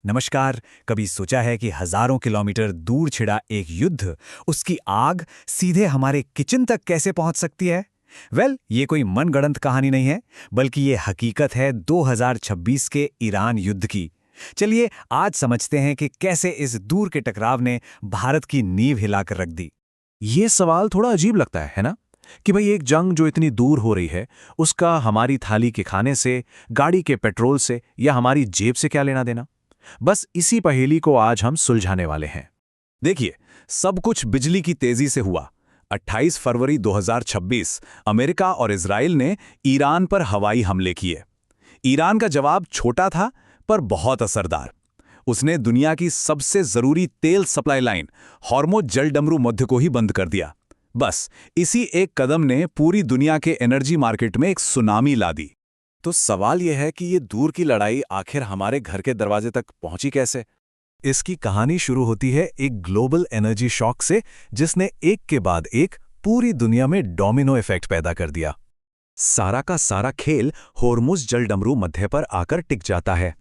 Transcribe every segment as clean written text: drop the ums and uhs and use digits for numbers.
नमस्कार। कभी सोचा है कि हजारों किलोमीटर दूर छिड़ा एक युद्ध, उसकी आग सीधे हमारे किचन तक कैसे पहुंच सकती है? ये कोई मनगढ़ंत कहानी नहीं है, बल्कि ये हकीकत है 2026 के ईरान युद्ध की। चलिए आज समझते हैं कि कैसे इस दूर के टकराव ने भारत की नींव हिलाकर रख दी। ये सवाल थोड़ा अजीब लगता है ना? कि भाई एक जंग जो इतनी दूर हो रही है, उसका हमारी थाली के खाने से, गाड़ी के पेट्रोल से या हमारी जेब से क्या लेना देना? बस इसी पहेली को आज हम सुलझाने वाले हैं। देखिए, सब कुछ बिजली की तेजी से हुआ। 28 फरवरी 2026 अमेरिका और इजराइल ने ईरान पर हवाई हमले किए। ईरान का जवाब छोटा था पर बहुत असरदार। उसने दुनिया की सबसे जरूरी तेल सप्लाई लाइन हॉर्मुज़ जलडमरू मध्य को ही बंद कर दिया। बस इसी एक कदम ने पूरी दुनिया के एनर्जी मार्केट में एक सुनामी ला दी। तो सवाल यह है कि ये दूर की लड़ाई आखिर हमारे घर के दरवाजे तक पहुंची कैसे? इसकी कहानी शुरू होती है एक ग्लोबल एनर्जी शॉक से, जिसने एक के बाद एक पूरी दुनिया में डोमिनो इफेक्ट पैदा कर दिया। सारा का सारा खेल हॉर्मुज़ जलडमरू मध्य पर आकर टिक जाता है।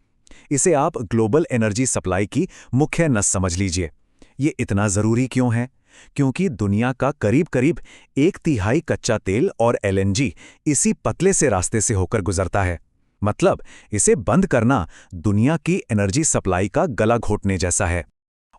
इसे आप ग्लोबल एनर्जी सप्लाई की मुख्य नस समझ लीजिए। ये इतना जरूरी क्यों है? क्योंकि दुनिया का करीब करीब 1/3 कच्चा तेल और एलएनजी इसी पतले से रास्ते से होकर गुजरता है। मतलब इसे बंद करना दुनिया की एनर्जी सप्लाई का गला घोटने जैसा है।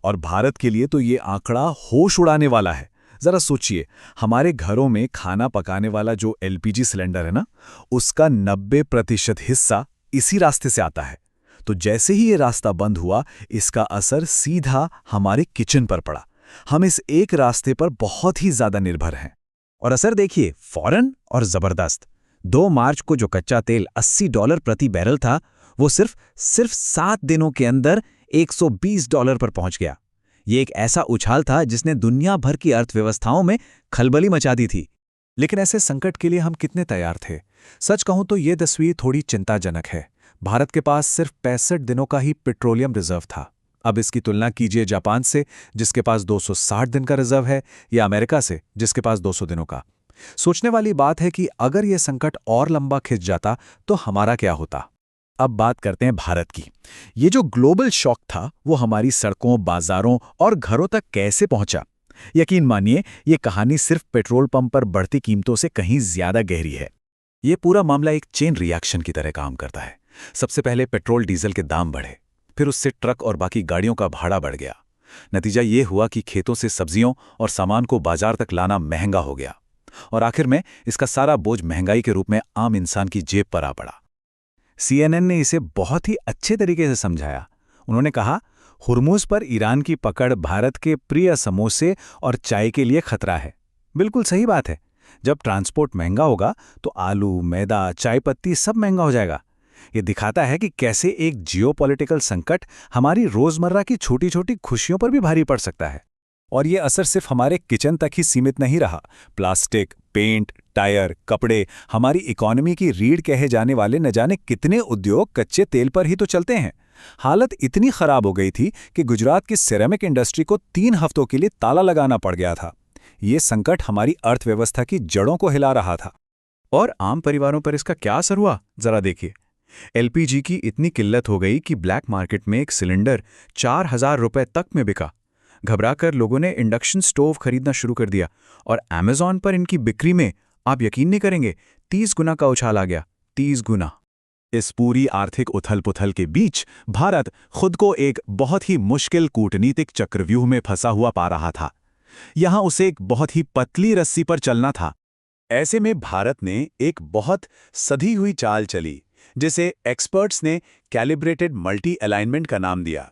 और भारत के लिए तो ये आंकड़ा होश उड़ाने वाला है। जरा सोचिए, हमारे घरों में खाना पकाने वाला जो एलपीजी सिलेंडर है ना, उसका 90% हिस्सा इसी रास्ते से आता है। तो जैसे ही ये रास्ता बंद हुआ, इसका असर सीधा हमारे किचन पर पड़ा। हम इस एक रास्ते पर बहुत ही ज्यादा निर्भर हैं। और असर देखिए, फौरन और जबरदस्त। 2 मार्च को जो कच्चा तेल $80 प्रति बैरल था, वो सिर्फ 7 दिनों के अंदर $120 पर पहुंच गया। ये एक ऐसा उछाल था जिसने दुनिया भर की अर्थव्यवस्थाओं में खलबली मचा दी थी। लेकिन ऐसे संकट के लिए हम कितने तैयार थे? सच कहूं तो ये तस्वीर थोड़ी चिंताजनक है। भारत के पास सिर्फ 65 दिनों का ही पेट्रोलियम रिजर्व था। अब इसकी तुलना कीजिए जापान से, जिसके पास 260 दिन का रिजर्व है, या अमेरिका से, जिसके पास 200 दिनों का। सोचने वाली बात है कि अगर यह संकट और लंबा खिंच जाता तो हमारा क्या होता। अब बात करते हैं भारत की। ये जो ग्लोबल शॉक था, वो हमारी सड़कों, बाजारों और घरों तक कैसे पहुंचा? यकीन मानिए, ये कहानी सिर्फ पेट्रोल पंप पर बढ़ती कीमतों से कहीं ज्यादा गहरी है। ये पूरा मामला एक चेन रिएक्शन की तरह काम करता है। सबसे पहले पेट्रोल डीजल के दाम बढ़े, फिर उससे ट्रक और बाकी गाड़ियों का भाड़ा बढ़ गया। नतीजा ये हुआ कि खेतों से सब्जियों और सामान को बाजार तक लाना महंगा हो गया, और आखिर में इसका सारा बोझ महंगाई के रूप में आम इंसान की जेब पर आ पड़ा। CNN ने इसे बहुत ही अच्छे तरीके से समझाया। उन्होंने कहा, हुर्मुज़ पर ईरान की पकड़ भारत के प्रिय समोसे और चाय के लिए खतरा है। बिल्कुल सही बात है। जब ट्रांसपोर्ट महंगा होगा तो आलू, मैदा, चाय पत्ती सब महंगा हो जाएगा। ये दिखाता है कि कैसे एक जियोपॉलिटिकल संकट हमारी रोजमर्रा की छोटी छोटी खुशियों पर भी भारी पड़ सकता है। और ये असर सिर्फ हमारे किचन तक ही सीमित नहीं रहा। प्लास्टिक, पेंट, टायर, कपड़े, हमारी इकोनॉमी की रीढ़ कहे जाने वाले न जाने कितने उद्योग कच्चे तेल पर ही तो चलते हैं। हालत इतनी खराब हो गई थी कि गुजरात की सिरेमिक इंडस्ट्री को 3 हफ्तों के लिए ताला लगाना पड़ गया था। ये संकट हमारी अर्थव्यवस्था की जड़ों को हिला रहा था। और आम परिवारों पर इसका क्या असर हुआ, जरा देखिए। एलपीजी की इतनी किल्लत हो गई कि ब्लैक मार्केट में एक सिलेंडर 4000 रुपए तक में बिका। घबराकर लोगों ने इंडक्शन स्टोव खरीदना शुरू कर दिया, और अमेज़ॉन पर इनकी बिक्री में, आप यकीन नहीं करेंगे, 30 गुना का उछाल आ गया। 30 गुना। इस पूरी आर्थिक उथल-पुथल के बीच भारत खुद को एक बहुत ही मुश्किल कूटनीतिक चक्रव्यूह में फंसा हुआ पा रहा था। यहां उसे एक बहुत ही पतली रस्सी पर चलना था। ऐसे में भारत ने एक बहुत सधी हुई चाल चली, जिसे एक्सपर्ट्स ने कैलिब्रेटेड मल्टी अलाइनमेंट का नाम दिया।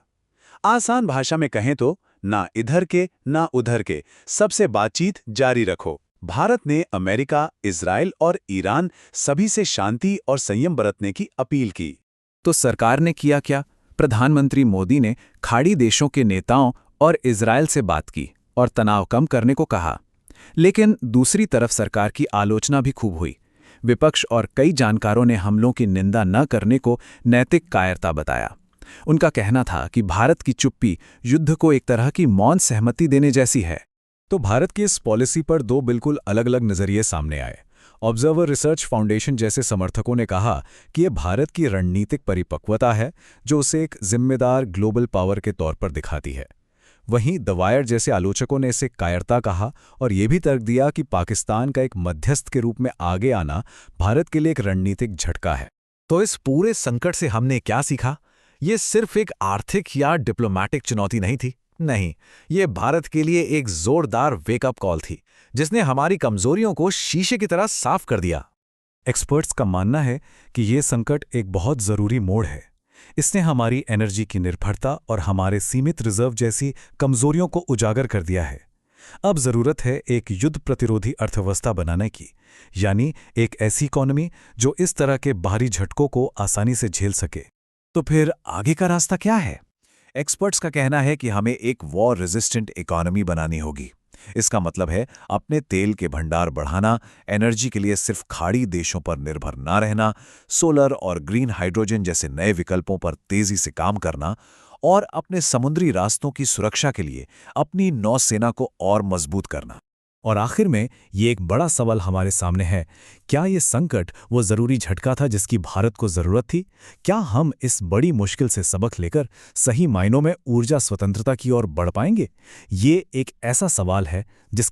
आसान भाषा में कहें तो ना इधर के ना उधर के, सबसे बातचीत जारी रखो। भारत ने अमेरिका, इजराइल और ईरान सभी से शांति और संयम बरतने की अपील की। तो सरकार ने किया क्या? प्रधानमंत्री मोदी ने खाड़ी देशों के नेताओं और इजराइल से बात की और तनाव कम करने को कहा। लेकिन दूसरी तरफ सरकार की आलोचना भी खूब हुई। विपक्ष और कई जानकारों ने हमलों की निंदा न करने को नैतिक कायरता बताया। उनका कहना था कि भारत की चुप्पी युद्ध को एक तरह की मौन सहमति देने जैसी है। तो भारत की इस पॉलिसी पर 2 बिल्कुल अलग अलग नजरिए सामने आए, ऑब्जर्वर रिसर्च फाउंडेशन जैसे समर्थकों ने कहा कि यह भारत की रणनीतिक परिपक्वता है जो उसे एक जिम्मेदार ग्लोबल पावर के तौर पर दिखाती है। वहीं द वायर जैसे आलोचकों ने इसे कायरता कहा और ये भी तर्क दिया कि पाकिस्तान का एक मध्यस्थ के रूप में आगे आना भारत के लिए एक रणनीतिक झटका है। तो इस पूरे संकट से हमने क्या सीखा? ये सिर्फ एक आर्थिक या डिप्लोमैटिक चुनौती नहीं थी। नहीं, ये भारत के लिए एक जोरदार वेकअप कॉल थी जिसने हमारी कमजोरियों को शीशे की तरह साफ कर दिया। एक्सपर्ट्स का मानना है कि ये संकट एक बहुत ज़रूरी मोड़ है। इसने हमारी एनर्जी की निर्भरता और हमारे सीमित रिजर्व जैसी कमजोरियों को उजागर कर दिया है। अब ज़रूरत है एक युद्ध प्रतिरोधी अर्थव्यवस्था बनाने की, यानी एक ऐसी इकोनॉमी जो इस तरह के बाहरी झटकों को आसानी से झेल सके। तो फिर आगे का रास्ता क्या है? एक्सपर्ट्स का कहना है कि हमें एक वॉर रेजिस्टेंट इकोनॉमी बनानी होगी। इसका मतलब है अपने तेल के भंडार बढ़ाना, एनर्जी के लिए सिर्फ खाड़ी देशों पर निर्भर ना रहना, सोलर और ग्रीन हाइड्रोजन जैसे नए विकल्पों पर तेजी से काम करना और अपने समुद्री रास्तों की सुरक्षा के लिए अपनी नौसेना को और मजबूत करना। और आखिर में ये एक बड़ा सवाल हमारे सामने है, क्या ये संकट वो ज़रूरी झटका था जिसकी भारत को ज़रूरत थी? क्या हम इस बड़ी मुश्किल से सबक लेकर सही मायनों में ऊर्जा स्वतंत्रता की ओर बढ़ पाएंगे? ये एक ऐसा सवाल है जिसका